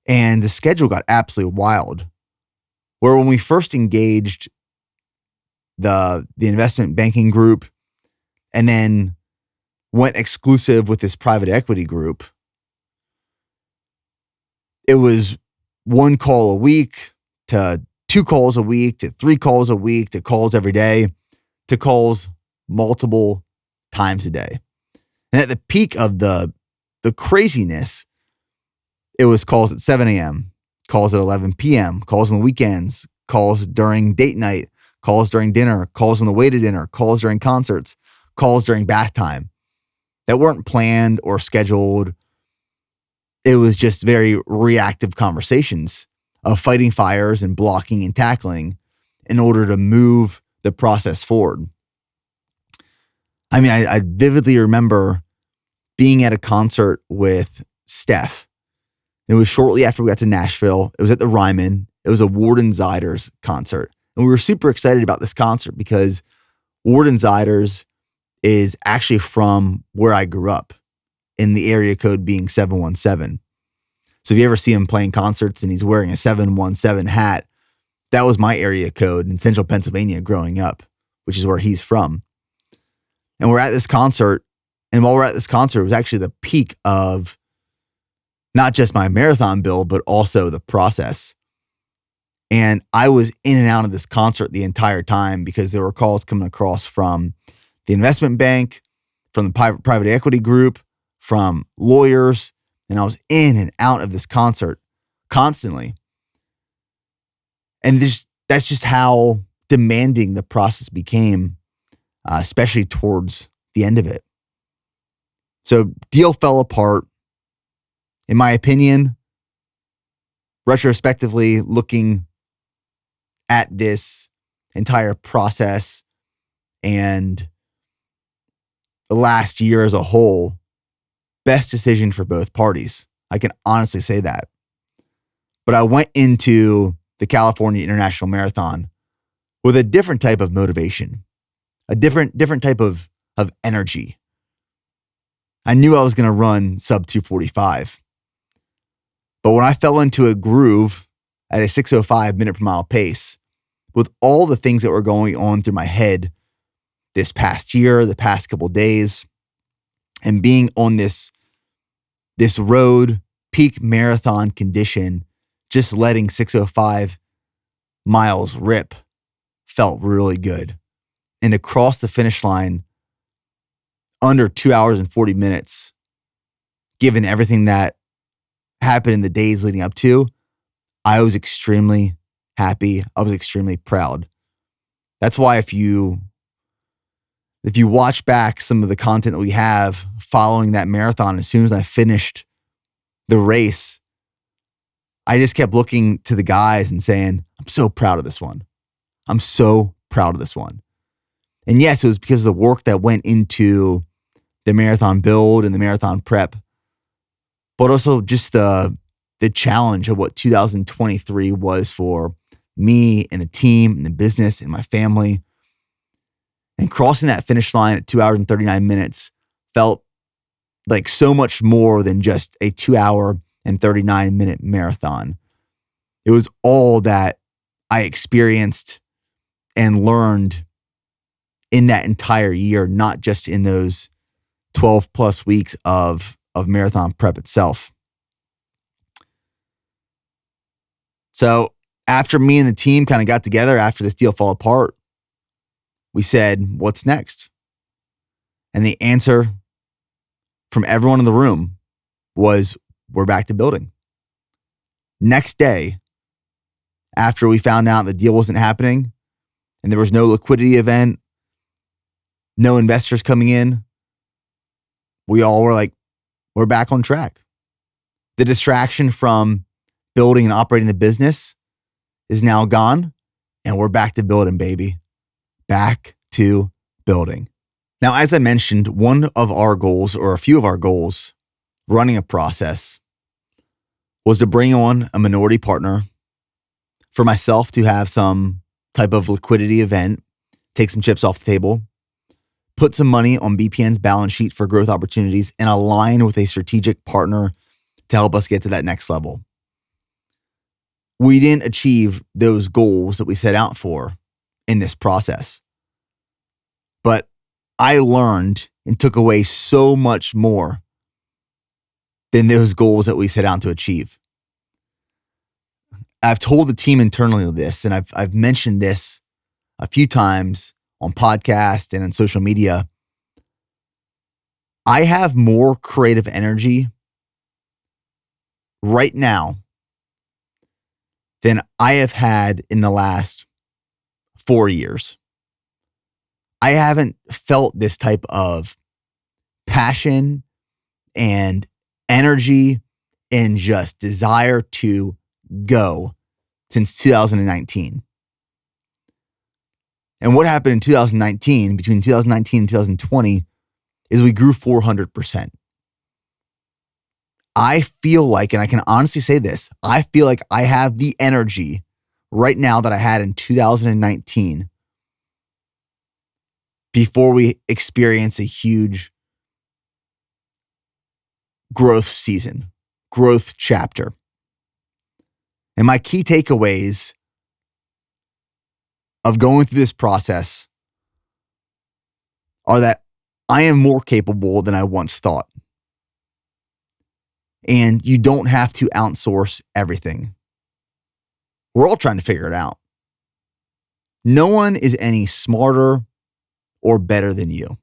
And the schedule got absolutely wild, where when we first engaged the investment banking group and then went exclusive with this private equity group, it was 1 call a week to 2 calls a week to 3 calls a week to calls every day to calls multiple times a day. And at the peak of the craziness, it was calls at 7 a.m., calls at 11 p.m., calls on the weekends, calls during date night, calls during dinner, calls on the way to dinner, calls during concerts, calls during bath time that weren't planned or scheduled. It was just very reactive conversations of fighting fires and blocking and tackling in order to move the process forward. I mean, I vividly remember being at a concert with Steph. It was shortly after we got to Nashville. It was at the Ryman. It was a Warden Ziders concert. And we were super excited about this concert because Warden Ziders is actually from where I grew up, in the area code being 717. So if you ever see him playing concerts and he's wearing a 717 hat, that was my area code in central Pennsylvania growing up, which is where he's from. And we're at this concert. And while we're at this concert, it was actually the peak of not just my marathon build, but also the process. And I was in and out of this concert the entire time because there were calls coming across from the investment bank, from the private equity group, from lawyers. And I was in and out of this concert constantly. And that's just how demanding the process became, especially towards the end of it. So deal fell apart. In my opinion, retrospectively looking at this entire process and the last year as a whole, best decision for both parties. I can honestly say that. But I went into the California International Marathon with a different type of motivation, a different type of energy. I knew I was going to run sub 245. But when I fell into a groove at a 6:05 minute per mile pace, with all the things that were going on through my head this past year, the past couple of days, and being on this road, peak marathon condition, just letting 6:05 miles rip felt really good. And to cross the finish line under 2 hours and 40 minutes, given everything that happened in the days leading up to, I was extremely happy. I was extremely proud. That's why if you watch back some of the content that we have following that marathon, as soon as I finished the race, I just kept looking to the guys and saying, I'm so proud of this one. I'm so proud of this one. And yes, it was because of the work that went into the marathon build and the marathon prep, but also just the challenge of what 2023 was for me and the team and the business and my family. And crossing that finish line at 2 hours and 39 minutes felt like so much more than just a 2 hour and 39 minute marathon. It was all that I experienced and learned in that entire year, not just in those 12 plus weeks of marathon prep itself. So after me and the team kind of got together after this deal fell apart, we said, what's next? And the answer from everyone in the room was, we're back to building. Next day, after we found out the deal wasn't happening and there was no liquidity event, no investors coming in, we all were like, we're back on track. The distraction from building and operating the business is now gone, and we're back to building, baby. Back to building. Now, as I mentioned, one of our goals, or a few of our goals, running a process, was to bring on a minority partner, for myself to have some type of liquidity event, take some chips off the table, put some money on BPN's balance sheet for growth opportunities, and align with a strategic partner to help us get to that next level. We didn't achieve those goals that we set out for in this process, but I learned and took away so much more than those goals that we set out to achieve. I've told the team internally this, and I've mentioned this a few times on podcast and on social media. I have more creative energy right now than I have had in the last 4 years. I haven't felt this type of passion and energy and just desire to go since 2019. And what happened in 2019, between 2019 and 2020, is we grew 400%. I feel like, and I can honestly say this, I feel like I have the energy right now that I had in 2019 before we experience a huge growth season, growth chapter. And my key takeaways of going through this process are that I am more capable than I once thought. And you don't have to outsource everything. We're all trying to figure it out. No one is any smarter or better than you.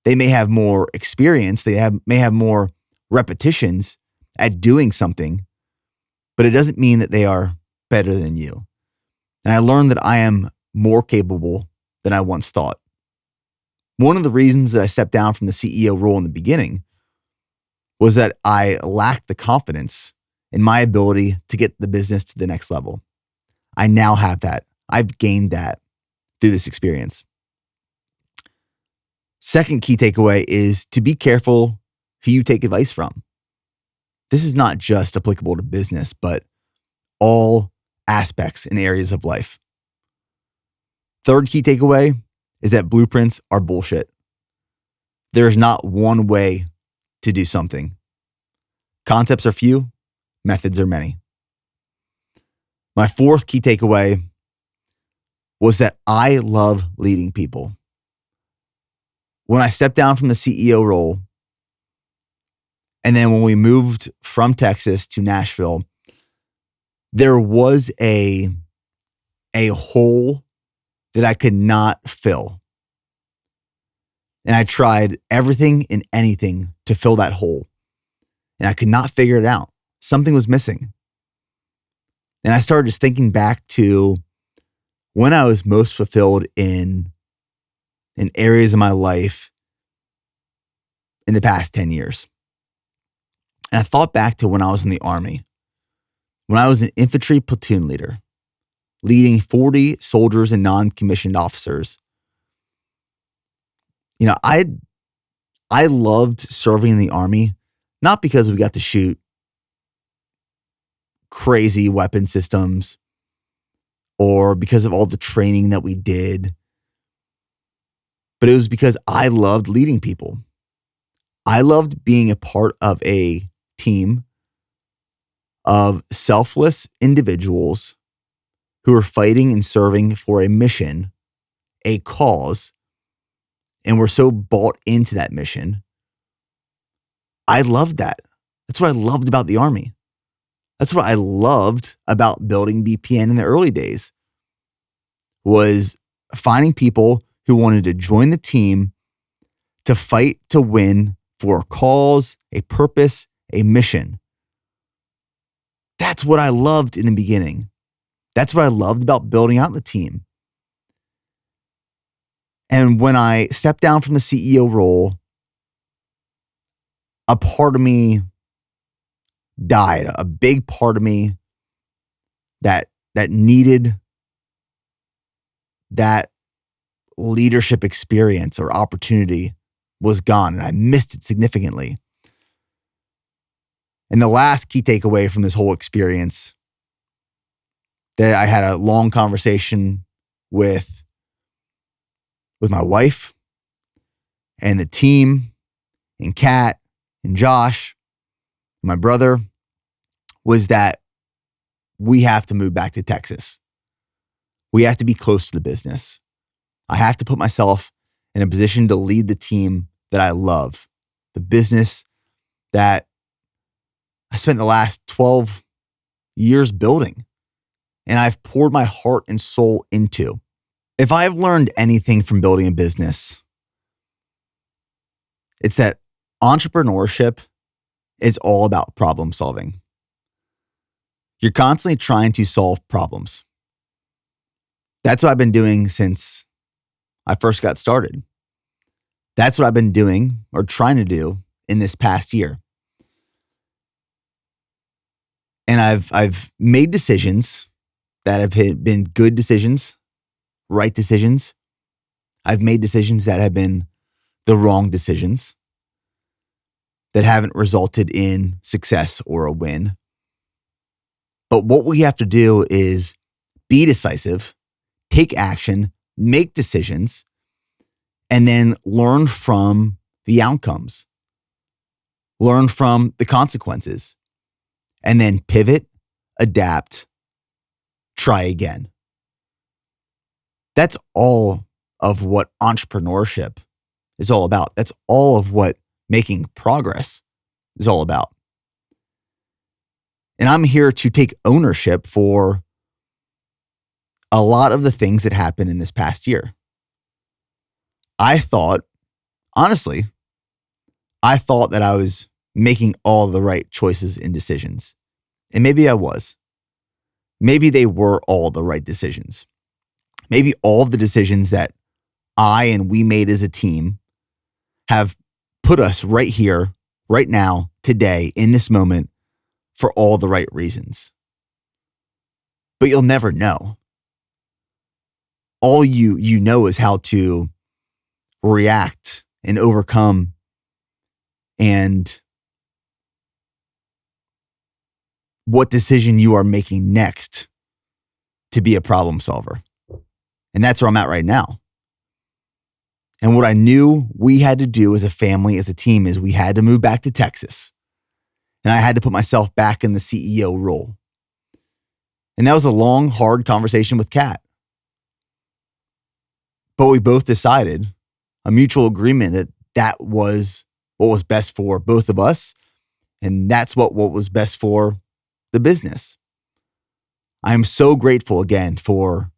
They may have more experience, may have more repetitions at doing something, but it doesn't mean that they are better than you. And I learned that I am more capable than I once thought. One of the reasons that I stepped down from the CEO role in the beginning was that I lacked the confidence in my ability to get the business to the next level. I now have that. I've gained that through this experience. Second key takeaway is to be careful who you take advice from. This is not just applicable to business, but all aspects and areas of life. Third key takeaway is that blueprints are bullshit. There is not one way to do something. Concepts are few, methods are many. My fourth key takeaway was that I love leading people. When I stepped down from the CEO role, and then when we moved from Texas to Nashville, there was a hole that I could not fill. And I tried everything and anything to fill that hole. And I could not figure it out. Something was missing. And I started just thinking back to when I was most fulfilled in areas of my life in the past 10 years. And I thought back to when I was in the Army, when I was an infantry platoon leader, leading 40 soldiers and non-commissioned officers. You know, I loved serving in the Army, not because we got to shoot crazy weapon systems or because of all the training that we did, but it was because I loved leading people. I loved being a part of a team of selfless individuals who are fighting and serving for a mission, a cause, and we're so bought into that mission. I loved that. That's what I loved about the Army. That's what I loved about building BPN in the early days, was finding people who wanted to join the team to fight to win for a cause, a purpose, a mission. That's what I loved in the beginning. That's what I loved about building out the team. And when I stepped down from the CEO role, a part of me died, a big part of me that needed that leadership experience or opportunity was gone, and I missed it significantly. And the last key takeaway from this whole experience, that I had a long conversation with my wife and the team and Kat and Josh, my brother, was that we have to move back to Texas. We have to be close to the business. I have to put myself in a position to lead the team that I love, the business that I spent the last 12 years building, and I've poured my heart and soul into. If I've learned anything from building a business, it's that entrepreneurship is all about problem solving. You're constantly trying to solve problems. That's what I've been doing since I first got started. That's what I've been doing or trying to do in this past year. And I've made decisions that have been good decisions, right decisions. I've made decisions that have been the wrong decisions, that haven't resulted in success or a win. But what we have to do is be decisive, take action, make decisions, and then learn from the outcomes, learn from the consequences, and then pivot, adapt, try again. That's all of what entrepreneurship is all about. That's all of what making progress is all about. And I'm here to take ownership for a lot of the things that happened in this past year. Honestly, I thought that I was making all the right choices and decisions. And maybe I was. Maybe they were all the right decisions. Maybe all of the decisions that I and we made as a team have put us right here, right now, today, in this moment, for all the right reasons. But you'll never know. All you know is how to react and overcome and what decision you are making next to be a problem solver. And that's where I'm at right now. And what I knew we had to do as a family, as a team, is we had to move back to Texas. And I had to put myself back in the CEO role. And that was a long, hard conversation with Kat. But we both decided, a mutual agreement, that that was what was best for both of us. And that's what was best for the business. I am so grateful again for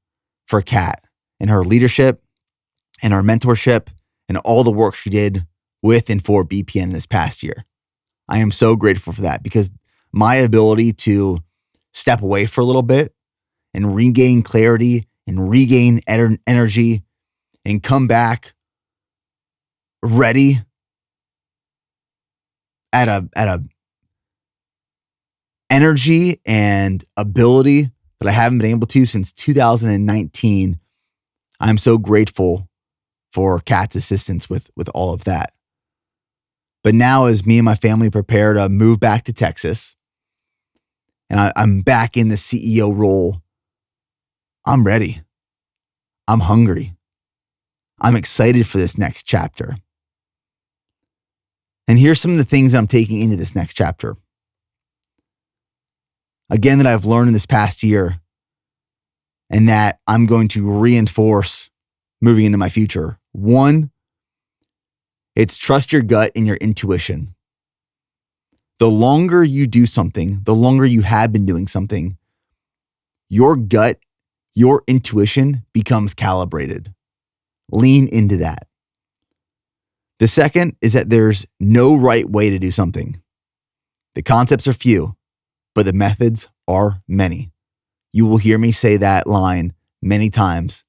Kat and her leadership and her mentorship and all the work she did with and for BPN this past year. I am so grateful for that, because my ability to step away for a little bit and regain clarity and regain energy and come back ready at a energy and ability that I haven't been able to since 2019. I'm so grateful for Kat's assistance with all of that. But now, as me and my family prepare to move back to Texas, and I'm back in the CEO role, I'm ready. I'm hungry. I'm excited for this next chapter. And here's some of the things I'm taking into this next chapter. Again, that I've learned in this past year, and that I'm going to reinforce moving into my future. One, It's trust your gut and your intuition. The longer you do something, the longer you have been doing something, your gut, your intuition becomes calibrated. Lean into that. The second is that there's no right way to do something. The concepts are few, but the methods are many. You will hear me say that line many times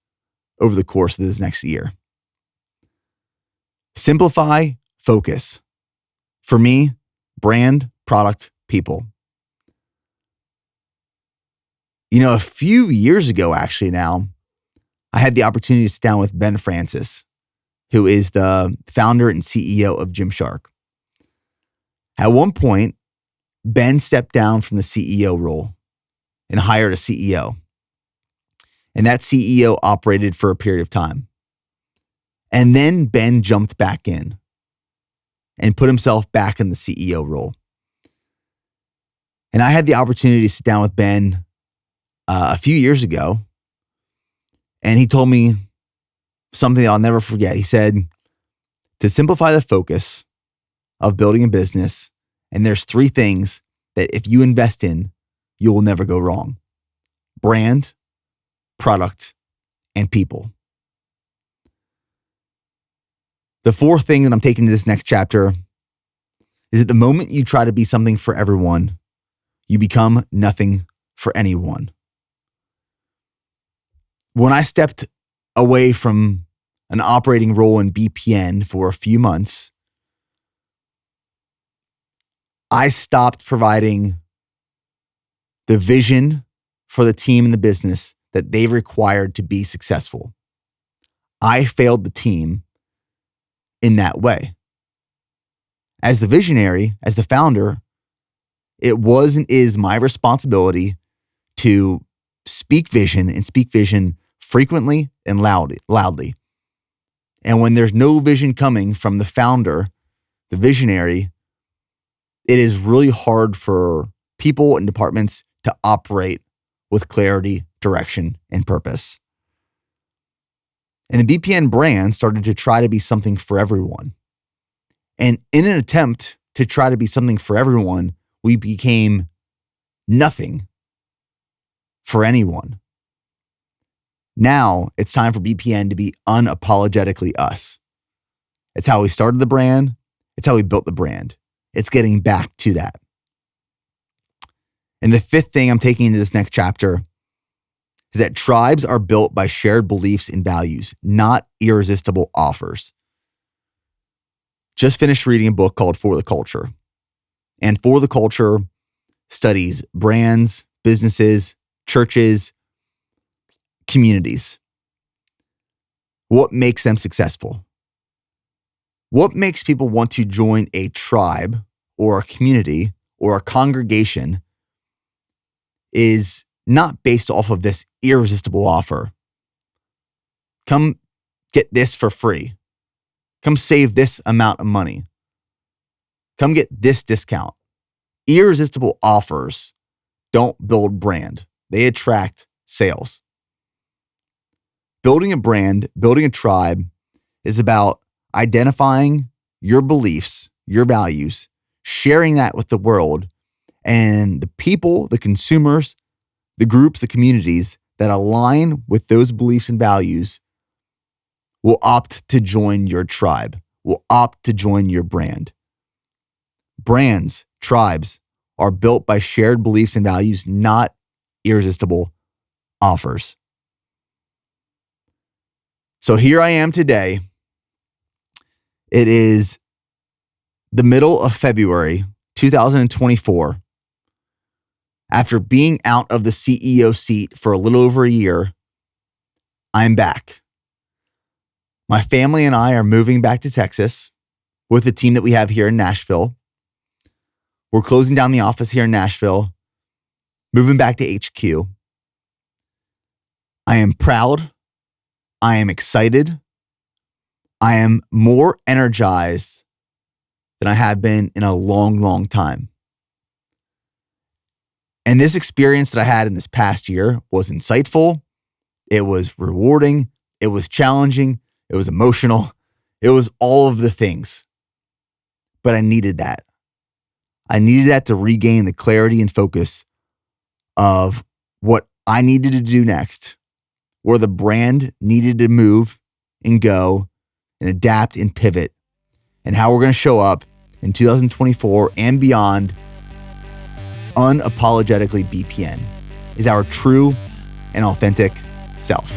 over the course of this next year. Simplify, focus. For me, brand, product, people. A few years ago, actually now, I had the opportunity to sit down with Ben Francis, who is the founder and CEO of Gymshark. At one point, Ben stepped down from the CEO role and hired a CEO. And that CEO operated for a period of time. And then Ben jumped back in and put himself back in the CEO role. And I had the opportunity to sit down with Ben a few years ago. And he told me something that I'll never forget. He said, to simplify the focus of building a business, and there's 3 things that if you invest in, you will never go wrong. Brand, product, and people. The 4th thing that I'm taking to this next chapter is that the moment you try to be something for everyone, you become nothing for anyone. When I stepped away from an operating role in BPN for a few months, I stopped providing the vision for the team and the business that they required to be successful. I failed the team in that way. As the visionary, as the founder, it was and is my responsibility to speak vision and speak vision frequently and loudly. And when there's no vision coming from the founder, the visionary, it is really hard for people and departments to operate with clarity, direction, and purpose. And the BPN brand started to try to be something for everyone. And in an attempt to try to be something for everyone, we became nothing for anyone. Now it's time for BPN to be unapologetically us. It's how we started the brand. It's how we built the brand. It's getting back to that. And the 5th thing I'm taking into this next chapter is that tribes are built by shared beliefs and values, not irresistible offers. Just finished reading a book called For the Culture. And For the Culture studies brands, businesses, churches, communities. What makes them successful? What makes people want to join a tribe or a community or a congregation is not based off of this irresistible offer. Come get this for free. Come save this amount of money. Come get this discount. Irresistible offers don't build brand. They attract sales. Building a brand, building a tribe is about identifying your beliefs, your values, sharing that with the world, and the people, the consumers, the groups, the communities that align with those beliefs and values will opt to join your tribe, will opt to join your brand. Brands, tribes are built by shared beliefs and values, not irresistible offers. So here I am today. It is the middle of February, 2024. After being out of the CEO seat for a little over a year, I'm back. My family and I are moving back to Texas with the team that we have here in Nashville. We're closing down the office here in Nashville, moving back to HQ. I am proud. I am excited. I am more energized than I have been in a long, long time. And this experience that I had in this past year was insightful. It was rewarding. It was challenging. It was emotional. It was all of the things. But I needed that. I needed that to regain the clarity and focus of what I needed to do next, where the brand needed to move and go and adapt and pivot, and how we're going to show up in 2024 and beyond unapologetically BPN is our true and authentic self.